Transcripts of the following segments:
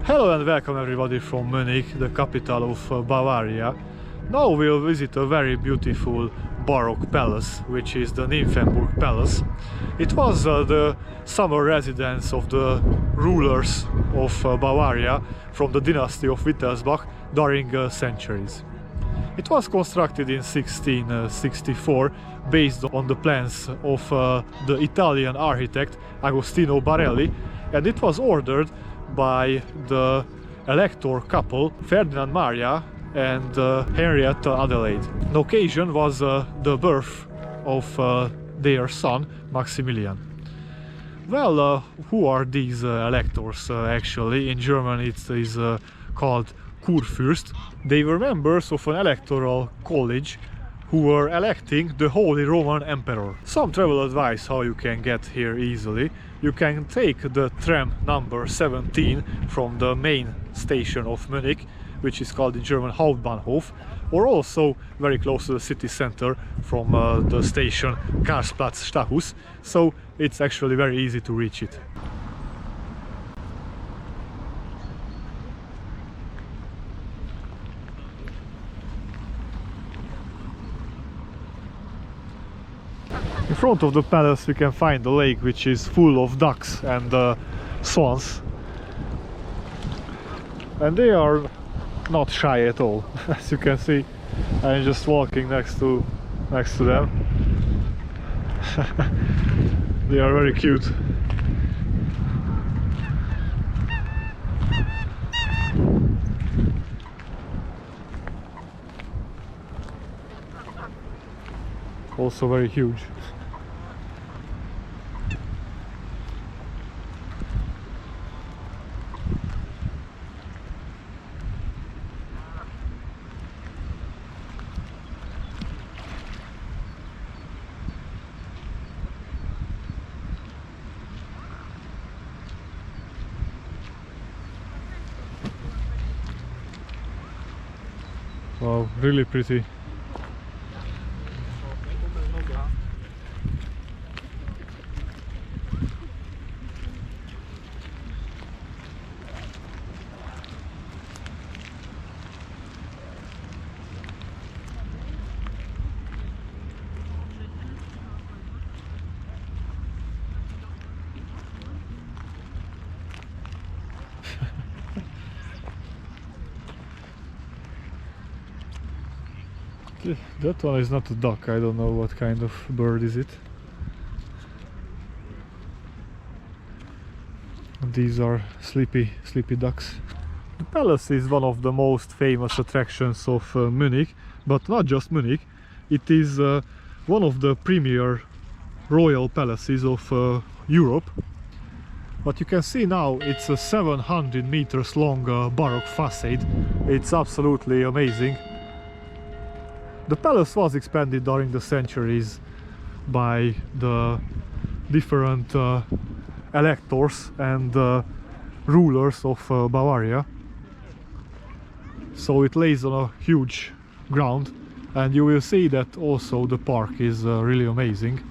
Hello and welcome everybody from Munich, the capital of Bavaria. Now we'll visit a very beautiful Baroque palace, which is the Nymphenburg Palace. It was the summer residence of the rulers of Bavaria from the dynasty of Wittelsbach during centuries. It was constructed in 1664 based on the plans of the Italian architect Agostino Barelli, and it was ordered by the elector couple Ferdinand Maria and Henrietta Adelaide. The occasion was the birth of their son Maximilian. Well, who are these electors actually? In German it is called Kurfürst. They were members of an electoral college who were electing the Holy Roman Emperor. Some travel advice how you can get here easily. You can take the tram number 17 from the main station of Munich, which is called in German Hauptbahnhof, or also very close to the city center from the station Karlsplatz Stachus, so it's actually very easy to reach it. In front of the palace we can find the lake, which is full of ducks and swans, and they are not shy at all. As you can see, I'm just walking next to them. They are very cute. Also very huge. Wow, really pretty. That one is not a duck, I don't know what kind of bird is it. These are sleepy ducks. The palace is one of the most famous attractions of Munich, but not just Munich. It is one of the premier royal palaces of Europe. What you can see now, it's a 700 meters long Baroque facade. It's absolutely amazing. The palace was expanded during the centuries by the different electors and rulers of Bavaria. So it lays on a huge ground, and you will see that also the park is really amazing.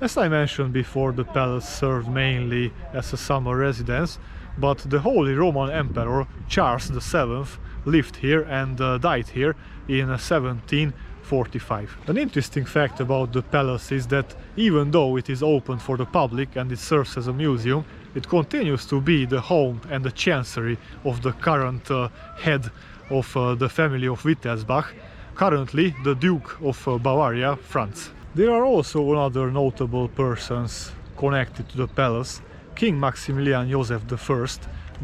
As I mentioned before, the palace served mainly as a summer residence, but the Holy Roman Emperor Charles VII lived here and died here in 1745. An interesting fact about the palace is that even though it is open for the public and it serves as a museum, it continues to be the home and the chancery of the current head of the family of Wittelsbach, currently the Duke of Bavaria, Franz. There are also other notable persons connected to the palace. King Maximilian Joseph I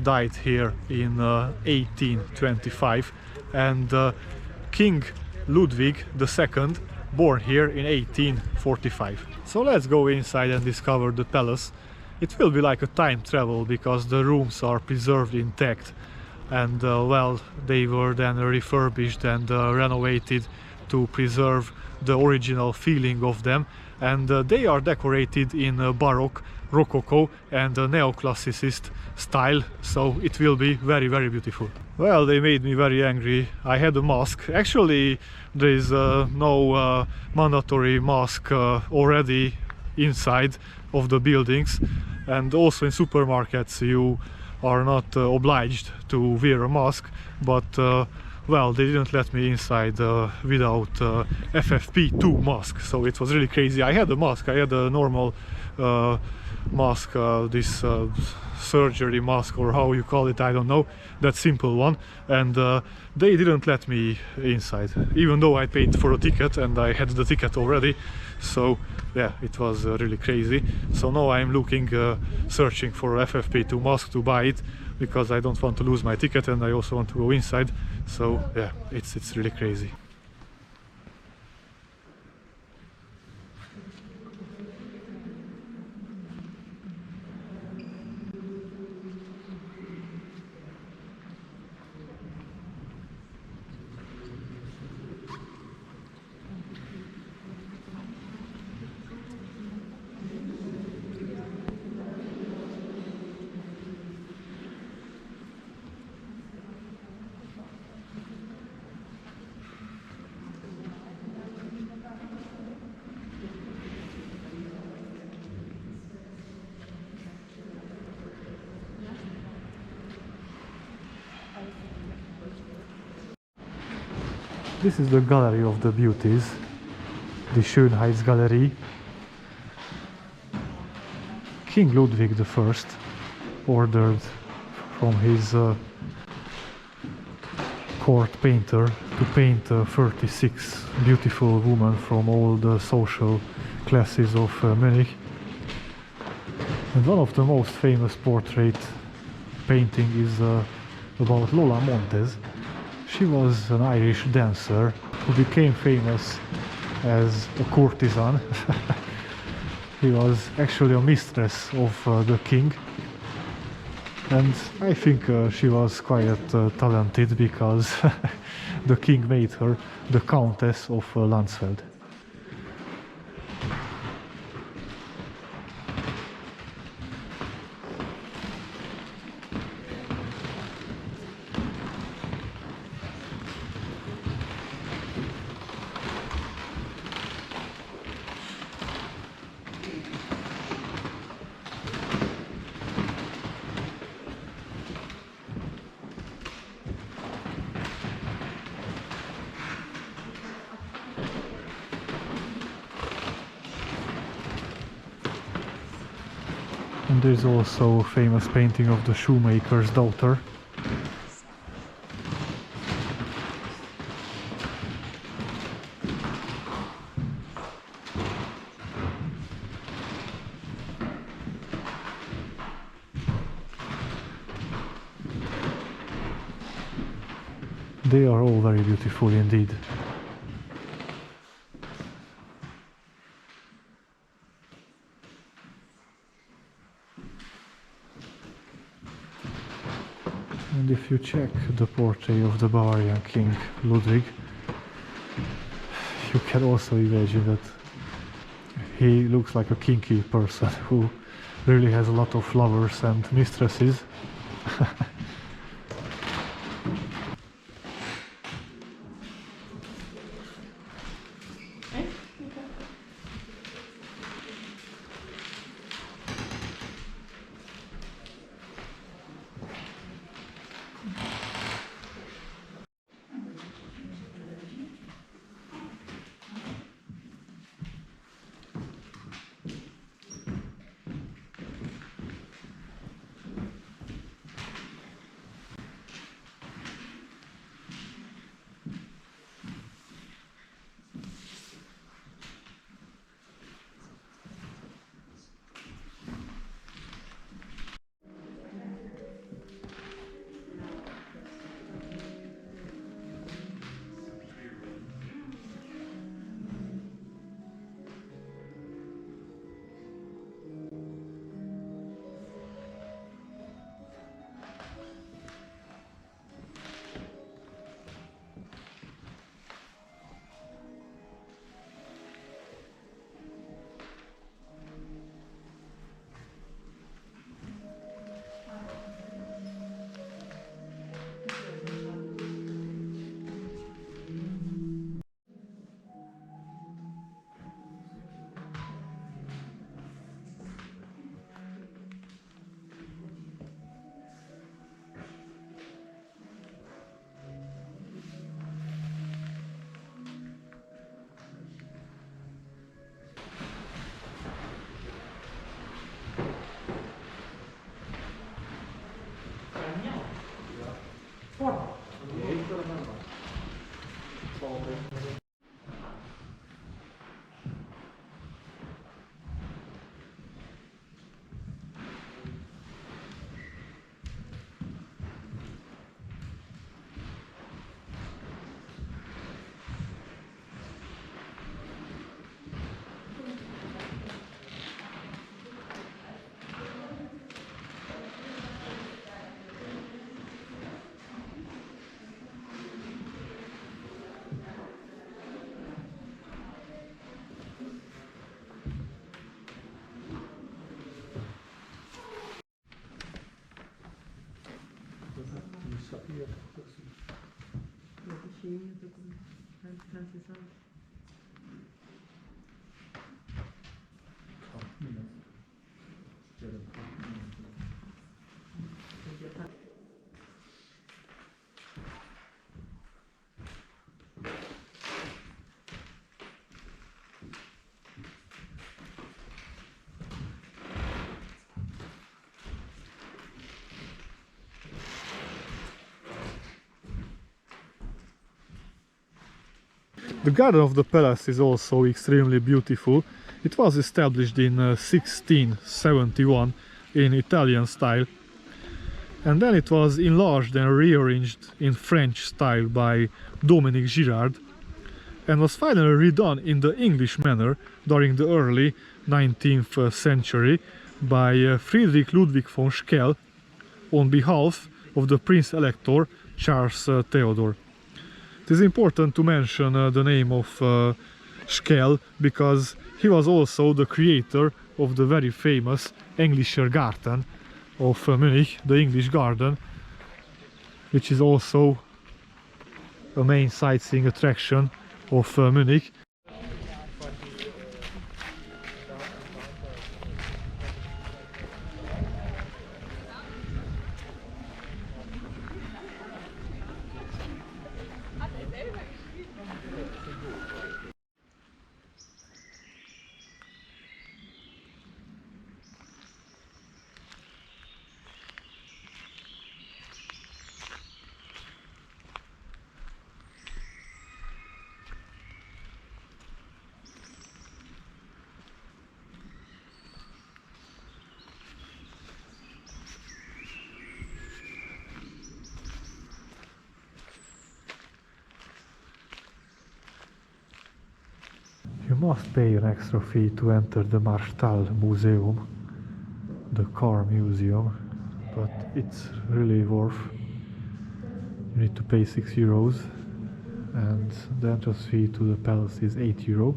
died here in 1825, and King Ludwig II born here in 1845. So let's go inside and discover the palace. It will be like a time travel because the rooms are preserved intact, and well, they were then refurbished and renovated to preserve the original feeling of them, and they are decorated in Baroque Rococo and the neoclassicist style, so it will be very, very beautiful. Well, they made me very angry. I had a mask. Actually, there is no mandatory mask already inside of the buildings, and also in supermarkets you are not obliged to wear a mask, but well, they didn't let me inside without FFP2 mask, so it was really crazy. I had a mask, I had a normal mask, this surgery mask, or how you call it, I don't know, that simple one, and they didn't let me inside, even though I paid for a ticket and I had the ticket already. So yeah, it was really crazy. So now I'm looking, searching for FFP2 mask to buy it, because I don't want to lose my ticket and I also want to go inside. So yeah, it's really crazy. This is the Gallery of the Beauties, the Schönheitsgalerie. King Ludwig I ordered from his court painter to paint 36 beautiful women from all the social classes of Munich. And one of the most famous portrait painting is about Lola Montez. She was an Irish dancer who became famous as a courtesan. He was actually a mistress of the king, and I think she was quite talented, because the king made her the Countess of Landsfeld. And there's also a famous painting of the shoemaker's daughter. They are all very beautiful indeed. And if you check the portrait of the Bavarian King Ludwig, you can also imagine that he looks like a kinky person who really has a lot of lovers and mistresses. The garden of the palace is also extremely beautiful. It was established in 1671 in Italian style, and then it was enlarged and rearranged in French style by Dominique Girard, and was finally redone in the English manner during the early 19th century by Friedrich Ludwig von Sckell on behalf of the Prince Elector Charles Theodore. It is important to mention the name of Sckell because he was also the creator of the very famous Englischer Garten of Munich, the English Garden, which is also a main sightseeing attraction of Munich. You must pay an extra fee to enter the Marstallmuseum, the car museum, but it's really worth. You need to pay €6 and the entrance fee to the palace is €8.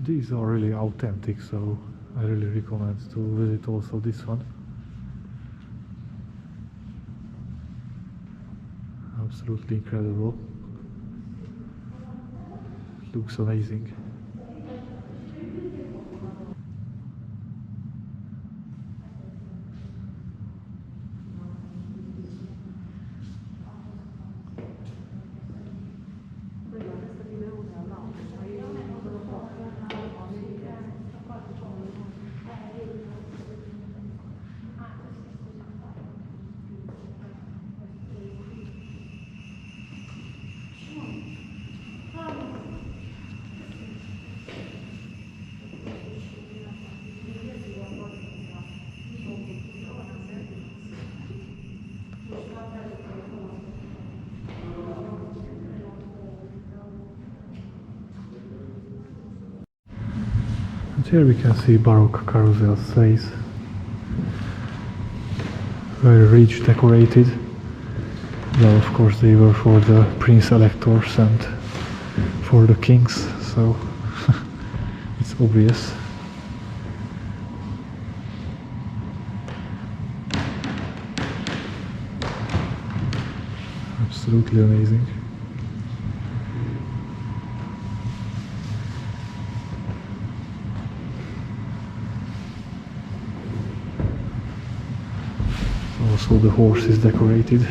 These are really authentic, so I really recommend to visit also this one. Absolutely incredible. It looks amazing. And here we can see Baroque carousel sleighs, very rich decorated. Well, of course they were for the Prince Electors and for the kings, so it's obvious. Absolutely amazing. Also the horse is decorated.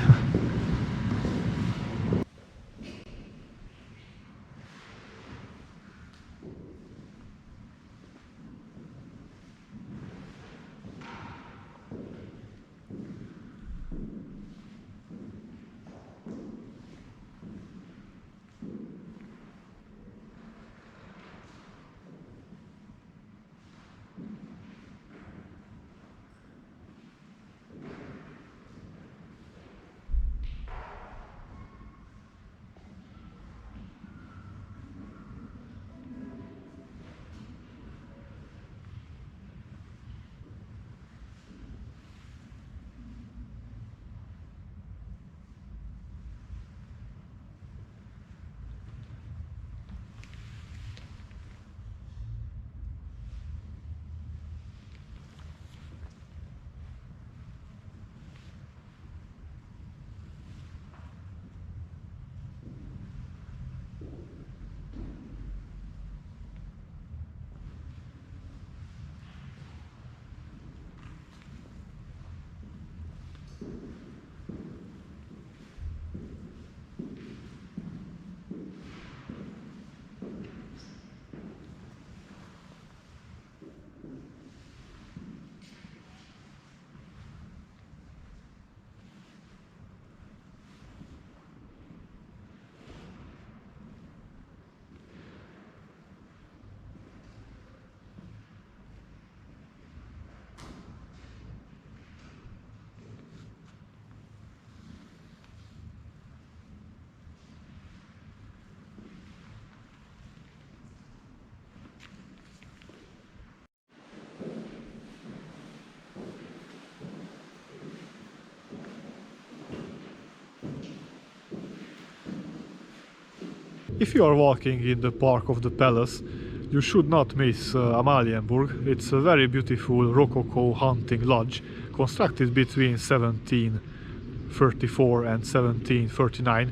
If you are walking in the park of the palace, you should not miss Amalienburg. It's a very beautiful Rococo hunting lodge constructed between 1734 and 1739.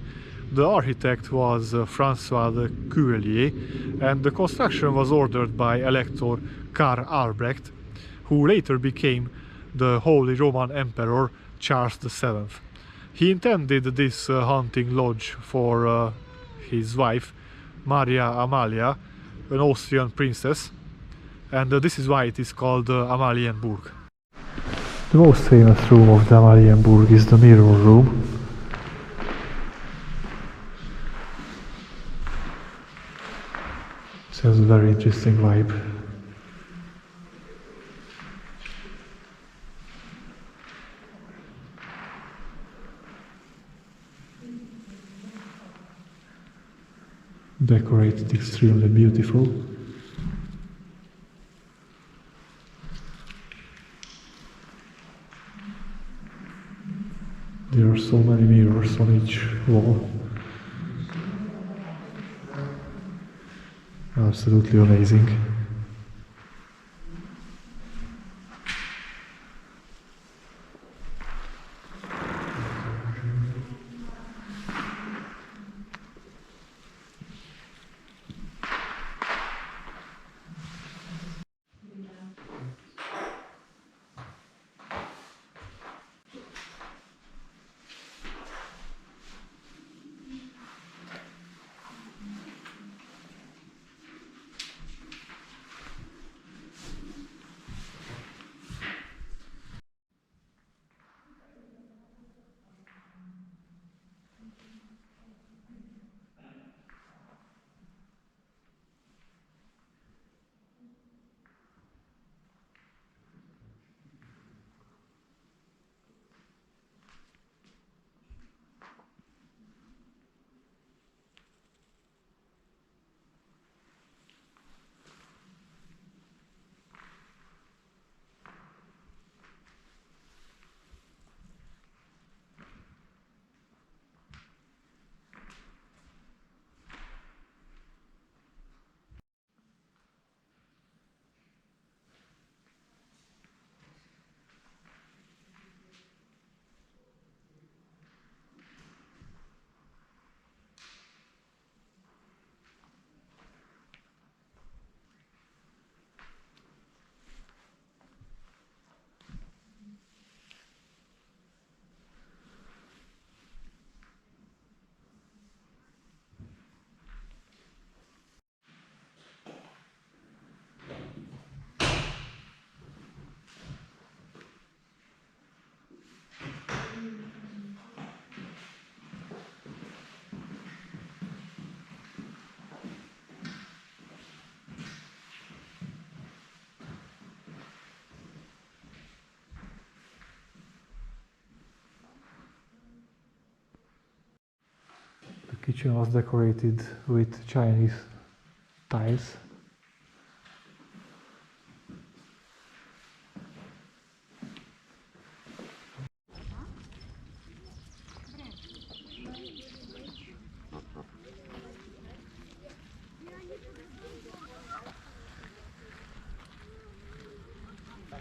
The architect was François de Cuelier, and the construction was ordered by Elector Karl Albrecht, who later became the Holy Roman Emperor Charles VII. He intended this hunting lodge for his wife Maria Amalia, an Austrian princess, and this is why it is called Amalienburg. The most famous room of the Amalienburg is the mirror room. It has a very interesting vibe. Decorated extremely beautiful. There are so many mirrors on each wall. Absolutely amazing. kitchen was decorated with Chinese tiles.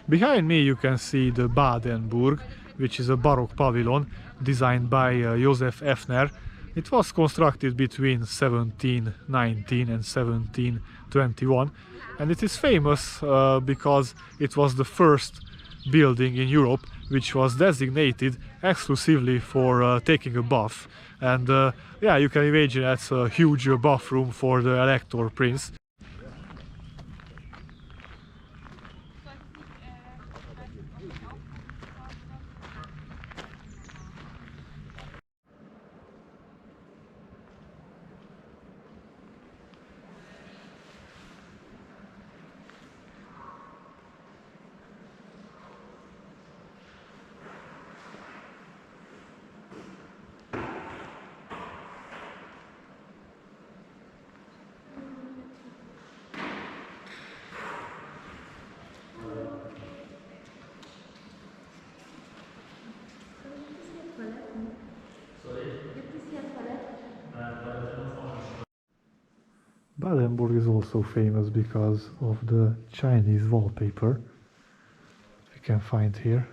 Behind me you can see the Badenburg, which is a Baroque pavilion designed by Joseph I. It was constructed between 1719 and 1721, and it is famous because it was the first building in Europe which was designated exclusively for taking a bath. And yeah, you can imagine that's a huge bathroom for the Elector Prince. Badenburg is also famous because of the Chinese wallpaper we can find here.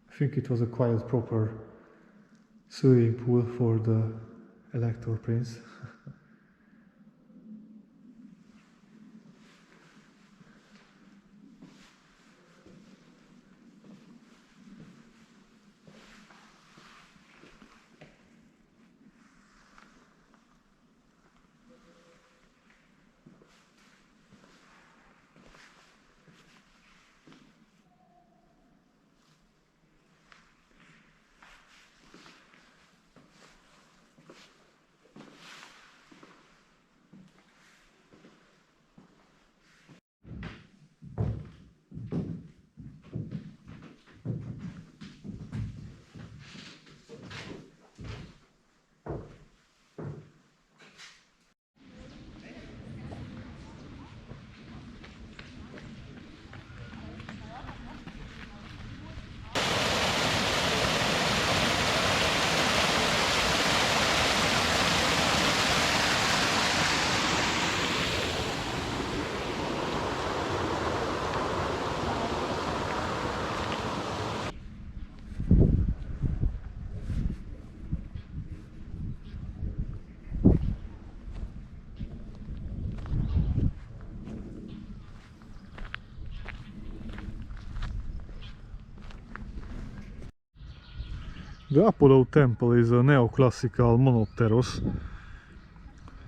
I think it was a quite proper swimming pool for the Elector Prince. The Apollo temple is a neoclassical monopteros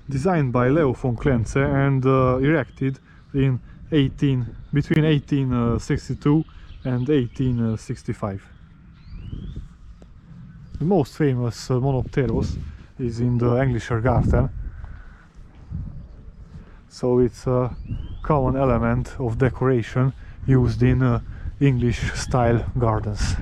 designed by Leo von Klenze and erected in between 1862 and 1865. The most famous monopteros is in the Englischer Garten, so it's a common element of decoration used in English style gardens.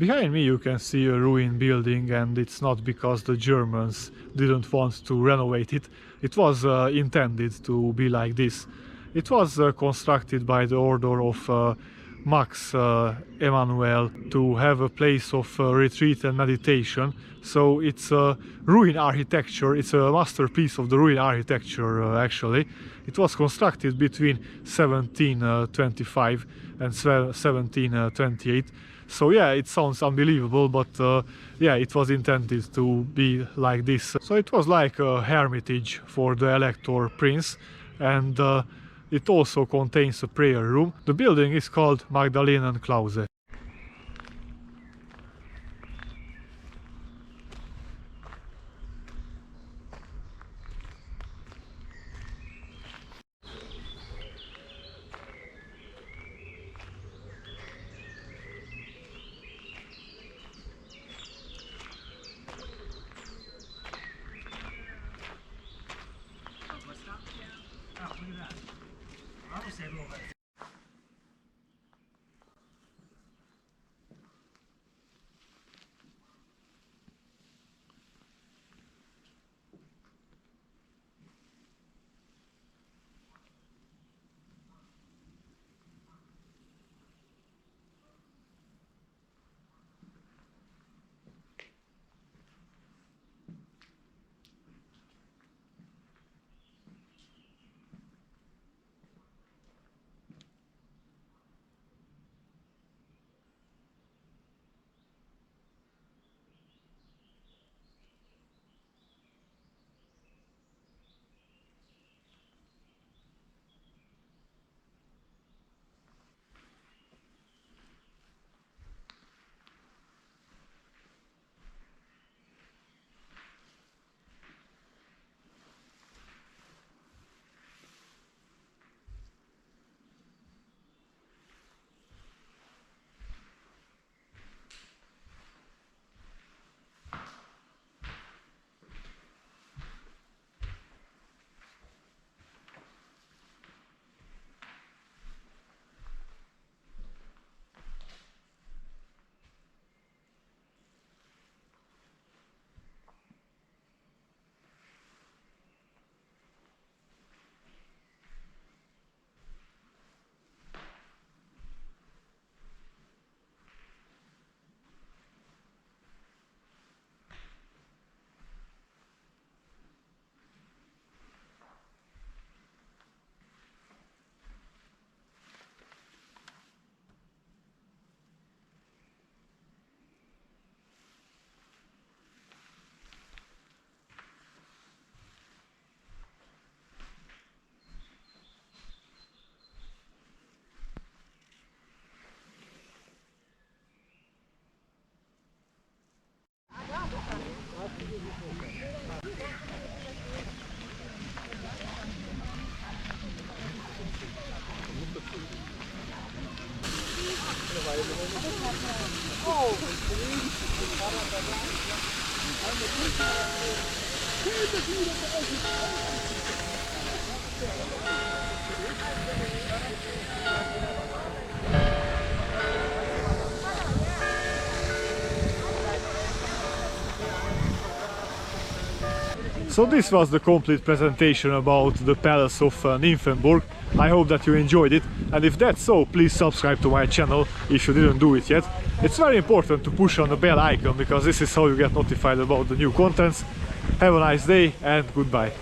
Behind me you can see a ruined building, and it's not because the Germans didn't want to renovate it. It was intended to be like this. It was constructed by the order of Max Emanuel to have a place of retreat and meditation. So it's a ruin architecture, it's a masterpiece of the ruin architecture actually. It was constructed between 1725 and 1728. So yeah, it sounds unbelievable, but yeah, it was intended to be like this. So it was like a hermitage for the Elector Prince, and it also contains a prayer room. The building is called Magdalenenklause. So this was the complete presentation about the Palace of Nymphenburg. I hope that you enjoyed it, and if that's so, please subscribe to my channel if you didn't do it yet. It's very important to push on the bell icon, because this is how you get notified about the new contents. Have a nice day and goodbye.